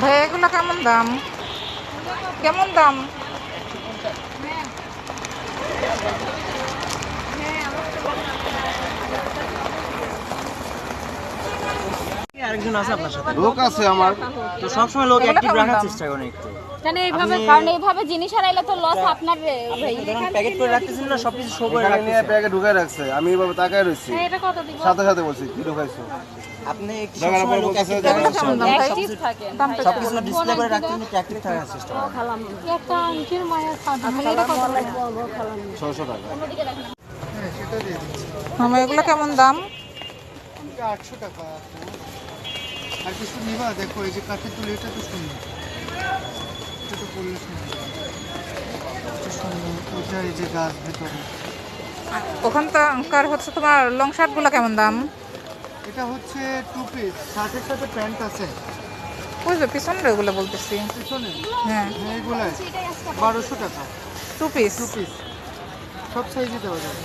ভাই এগুলো কেমন দাম? কেমন দাম? আরেকজন আছে আপনার সাথে? লোক আছে আমার, তো সবসময় লোক অ্যাক্টিভ রাখার চেষ্টা করেন একটু। কেন এইভাবে? কারণ এইভাবে জিনিস হারাইলে তো লস আপনার রে ভাই। প্যাকেট করে রাখতেছেন না, সবকিছু শো করে এখানে নিয়ে রাখতেছেন। ব্যাগে ঢুকাই রাখছে, আমি এইভাবে তাকায় রইছি, এটা কত দিব? সাথে সাথে বলছি কি ঢুকাইছো। আপনি একটু জায়গার সবসময় উপর লোক বলতেছে, অ্যাক্টিভ রাখার চেষ্টা কেমন দাম করেন। ভাই? অ্যাক্টিভ থাকেন। দামটা সবকিছু ডিসপ্লে করে রাখতে একটু অ্যাক্টিভ থাকার চেষ্টা করেন। একটা আংটির মায়া সাদা এটা কত লাগবে? 600 টাকা। মামা এগুলো কেমন দাম? 800 টাকা। আর কিছু নিবা? দেখো এই যে কাঠের তুলি, এটা তো সুন্দর, এটা তো পড়লে সুন্দর, এটা সুন্দর। ওইটা এই যে গাছ ভেতরে, ওখানকার হচ্ছে তোমার লং শার্টগুলো কেমন দাম? এটা হচ্ছে 2 পিস, শার্টের সাথে প্যান্ট আছে। ওই যে পিছনের ওগুলো বলতেছি। পিছনে হ্যাঁ, হ্যাঁ এগুলো 1200 টাকা। 2 পিস। 2 পিস সব সাইজে দেওয়া যাবে।